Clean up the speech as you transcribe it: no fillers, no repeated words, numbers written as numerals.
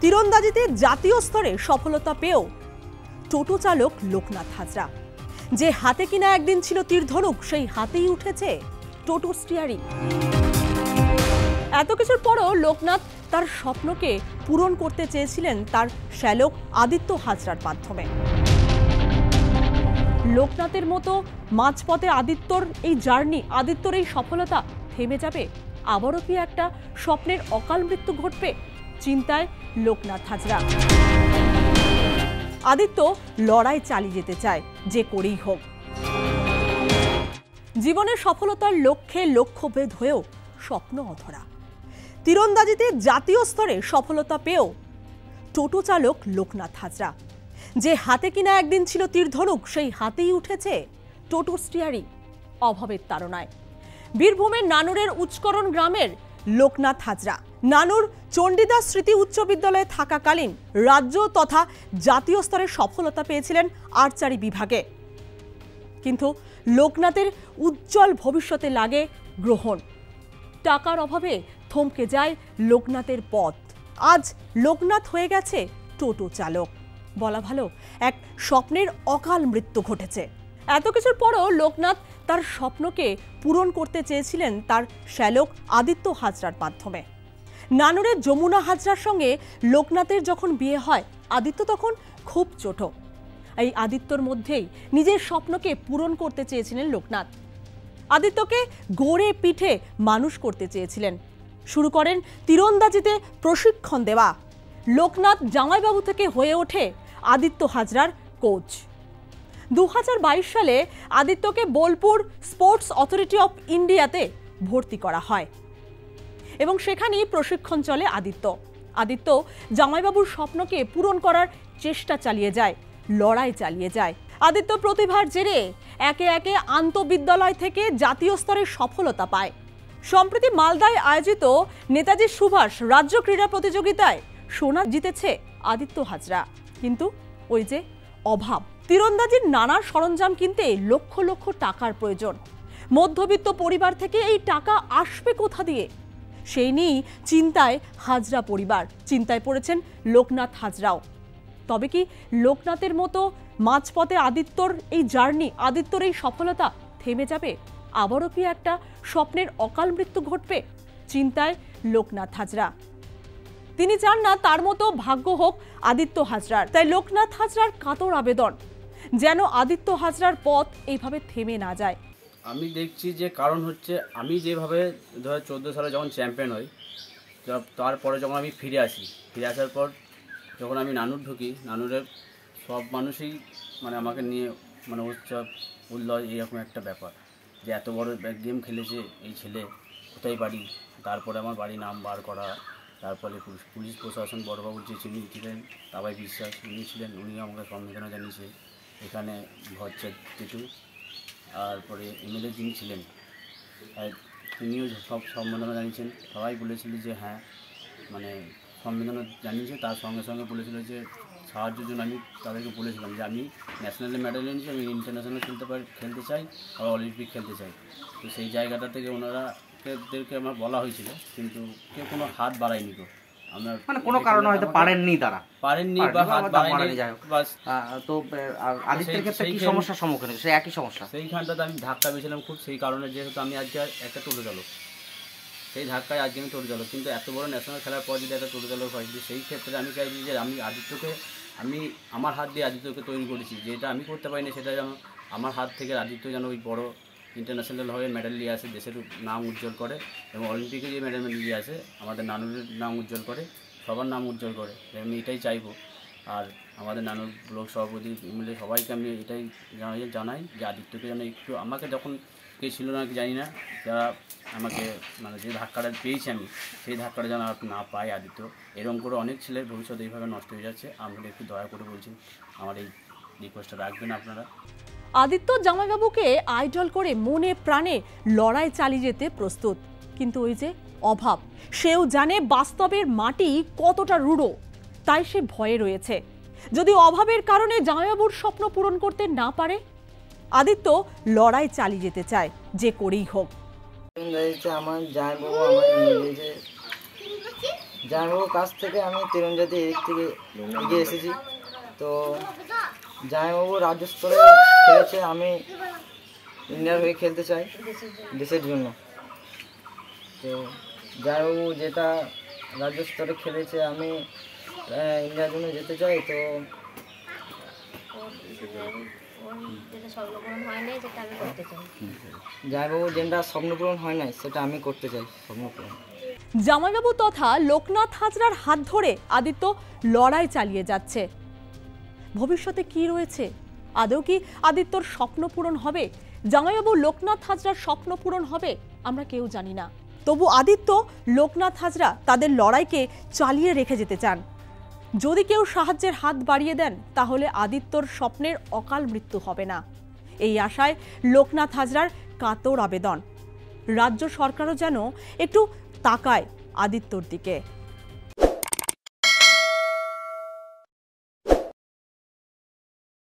তীরন্দাজিতে জাতীয় স্তরে সফলতা পেয়েও টোটো চালক লোকনাথ হাজরা, যে হাতে কিনা একদিন ছিল তীরধনুক, সেই হাতেই উঠেছে টোটো স্টিয়ারিং। এত কিছুর পরও লোকনাথ তার স্বপ্নকে পূরণ করতে চেয়েছিলেন তার শ্যালক আদিত্য হাজরার মাধ্যমে। লোকনাথের মতো মাঝপথে আদিত্যর এই জার্নি, আদিত্যর এই সফলতা থেমে যাবে? আবারও কি একটা স্বপ্নের অকাল মৃত্যু ঘটবে? চিন্তায় লোকনাথ হাজরা। আদিত্য লড়াই চালিয়ে যেতে চায়, যে করেই হোক। জীবনের সফলতার লক্ষ্যে লক্ষ্যভেদ হয়েও স্বপ্ন অধরা। তীরন্দাজিতে জাতীয় স্তরে সফলতা পেয়েও টোটো চালক লোকনাথ হাজরা, যে হাতে কিনা একদিন ছিল তীরধনুক, সেই হাতেই উঠেছে টোটো স্টিয়ারিং। অভাবের তাড়নায় বীরভূমের নানুরের উচ্চকরণ গ্রামের লোকনাথ হাজরা নানুর চণ্ডীদাস স্মৃতি উচ্চ বিদ্যালয়ে থাকাকালীন রাজ্য তথা জাতীয় স্তরে সফলতা পেয়েছিলেন আর্চারি বিভাগে। কিন্তু লোকনাথের উজ্জ্বল ভবিষ্যতে লাগে গ্রহণ। টাকার অভাবে থমকে যায় লোকনাথের পথ। আজ লোকনাথ হয়ে গেছে টোটো চালক। বলা ভালো, এক স্বপ্নের অকাল মৃত্যু ঘটেছে। এত কিছুর পরও লোকনাথ তার স্বপ্নকে পূরণ করতে চেয়েছিলেন তার শ্যালক আদিত্য হাজরার মাধ্যমে। নানুরের যমুনা হাজরার সঙ্গে লোকনাথের যখন বিয়ে হয়, আদিত্য তখন খুব ছোট। এই আদিত্যর মধ্যেই নিজের স্বপ্নকে পূরণ করতে চেয়েছিলেন লোকনাথ। আদিত্যকে গড়ে পিঠে মানুষ করতে চেয়েছিলেন। শুরু করেন তীরন্দাজিতে প্রশিক্ষণ দেওয়া। লোকনাথ জামাইবাবু থেকে হয়ে ওঠে আদিত্য হাজরার কোচ। 2022 সালে আদিত্যকে বোলপুর স্পোর্টস অথরিটি অফ ইন্ডিয়াতে ভর্তি করা হয় এবং সেখানেই প্রশিক্ষণ চলে আদিত্য জামাইবাবুর স্বপ্নকে পূরণ করার চেষ্টা চালিয়ে যায়, লড়াই চালিয়ে যায়। আদিত্য প্রতিভার জেরে একে একে আন্তঃবিদ্যালয় থেকে জাতীয় স্তরে সফলতা পায়। সম্প্রতি মালদায় আয়োজিত নেতাজি সুভাষ রাজ্য ক্রীড়া প্রতিযোগিতায় সোনা জিতেছে আদিত্য হাজরা। কিন্তু ওই যে অভাব। তীরন্দাজির নানা সরঞ্জাম কিনতে লক্ষ লক্ষ টাকার প্রয়োজন। মধ্যবিত্ত পরিবার থেকে এই টাকা আসবে কোথা দিয়ে? সেই নিয়েই চিন্তায় হাজরা পরিবার। চিন্তায় পড়েছেন লোকনাথ হাজরাও। তবে কি লোকনাথের মতো মাঝপথে আদিত্যর এই জার্নি, আদিত্যর এই সফলতা থেমে যাবে? আবারও কি একটা স্বপ্নের অকাল মৃত্যু ঘটবে? চিন্তায় লোকনাথ হাজরা। তিনি চান না তার মতো ভাগ্য হোক আদিত্য হাজরার। তাই লোকনাথ হাজরার কাতর আবেদন, যেন আদিত্য হাজরার পথ এইভাবে থেমে না যায়। আমি দেখছি যে কারণ হচ্ছে, আমি যেভাবে 2014 সালে যখন চ্যাম্পিয়ন হই, তারপরে যখন আমি ফিরে আসার পর যখন আমি নানুর ঢুকি, নানুরের সব মানুষই আমাকে নিয়ে উৎসব উল্লাস এইরকম একটা ব্যাপার, যে এত বড় গেম খেলেছে এই ছেলে, কোথায় বাড়ি। তারপরে আমার বাড়ি নাম বার করা, তারপরে পুলিশ প্রশাসন বড়বাবু যে ছিলেন তাবাই বিশ্বাস উনি ছিলেন, উনিও আমাকে সম্মাননা জানিয়েছে। এখানে ভরচাঁদ টিটু, তারপরে এমএলএ যিনি ছিলেন তিনিও সব সম্মাননা জানিয়েছেন। সবাই বলেছিল যে হ্যাঁ সম্মাননা জানিয়েছে। তার সঙ্গে সঙ্গে বলেছিল যে সাহায্যের জন্য আমি তাদেরকে বলেছিলাম যে আমি ন্যাশনালে মেডেল এনেছি, আমি ইন্টারন্যাশনাল খেলতে চাই, আবার অলিম্পিক খেলতে চাই। তো সেই জায়গাটা থেকে ওনাদেরকে আমার বলা হয়েছিল, কিন্তু কেউ কোনো হাত বাড়ায়নি। কোনো কারণে হয়তো পারেননি বা হাত বাড়ায়নি। তো আদিত্যের ক্ষেত্রে কি সমস্যার সম্মুখীন হয়েছে? সেই একই সমস্যা, সেইখানটাতে আমি ধাক্কা পেয়েছিলাম খুব। সেই কারণে যেহেতু আমি আজকে একটা টোটো চালক, সেই ধাক্কায় আজকে আমি টোটো চালক। কিন্তু এত বড় ন্যাশনাল খেলার পর যদি একটা টোটো চালক হয়, সেই ক্ষেত্রে আমি চাইছি যে আমি আমার হাত দিয়ে আদিত্যকে তৈরি করেছি। যেটা আমি করতে পারিনি সেটা যেন আমার হাত থেকে আদিত্য যেন ওই বড় ইন্টারন্যাশনাল হয়ে মেডেল নিয়ে আসে, দেশের নাম উজ্জ্বল করে, এবং অলিম্পিকে যে মেডেল নিয়ে আসে আমাদের নানুরের নাম উজ্জ্বল করে, সবার নাম উজ্জ্বল করে। আমি এটাই চাইবো। আর আমাদের নানুর ব্লক সভাপতি মিলে সবাইকে আমি এটাই জানাই যে আদিত্যকে যেন একটু, আমাকে যখন কে ছিল না জানি না, যারা আমাকে যে ধাক্কাটা পেয়েছি আমি, সেই ধাক্কাটা যেন না পায় আদিত্য। এরকম করে অনেক ছেলের ভবিষ্যৎ এইভাবে নষ্ট হয়ে যাচ্ছে। আপনারা একটু দয়া করে বলছি, আমার এই রিকোয়েস্টটা রাখবেন আপনারা। আদিত্য জামাইবাবুকে আইডল করে মনে প্রাণে লড়াই চালিয়ে যেতে প্রস্তুত। কিন্তু ওই যে অভাব, সেও জানে বাস্তবের মাটি কতটা রূঢ়। তাই সে ভয়ে রয়েছে, যদি অভাবের কারণে জামাইবাবুর স্বপ্ন পূরণ করতে না পারে। আদিত্য লড়াই চালিয়ে যেতে চায়, যে করেই হোক। আমার জামাইবাবু আমার নিয়ে জামাইবাবুর কাছ থেকে আমি তীরন্দাজি এদিক থেকে এগিয়ে এসেছি। তো জামাইবাবু রাজ্য স্তরে খেলেছে, আমি ইন্ডিয়ার হয়ে খেলতে চাই দেশের জন্য। তো জামাইবাবু যেটা রাজ্য স্তরে খেলেছে, আমি ইন্ডিয়ার জন্য যেতে চাই। তো জামাইবাবু যেটা স্বপ্নপূরণ হয় নাই সেটা আমি করতে চাই, স্বপ্নপূরণ। জামাইবাবু তথা লোকনাথ হাজরার হাত ধরে আদিত্য লড়াই চালিয়ে যাচ্ছে। ভবিষ্যতে কি রয়েছে? আদৌ কি আদিত্যর স্বপ্ন পূরণ হবে? জামাইবাবু লোকনাথ হাজরার স্বপ্ন পূরণ হবে? আমরা কেউ জানি না। তবু আদিত্য, লোকনাথ হাজরা তাদের লড়াইকে চালিয়ে রেখে যেতে চান। যদি কেউ সাহায্যের হাত বাড়িয়ে দেন তাহলে আদিত্যর স্বপ্নের অকাল মৃত্যু হবে না, এই আশায় লোকনাথ হাজরার কাতর আবেদন। রাজ্য সরকারও যেন একটু তাকায় আদিত্যর দিকে।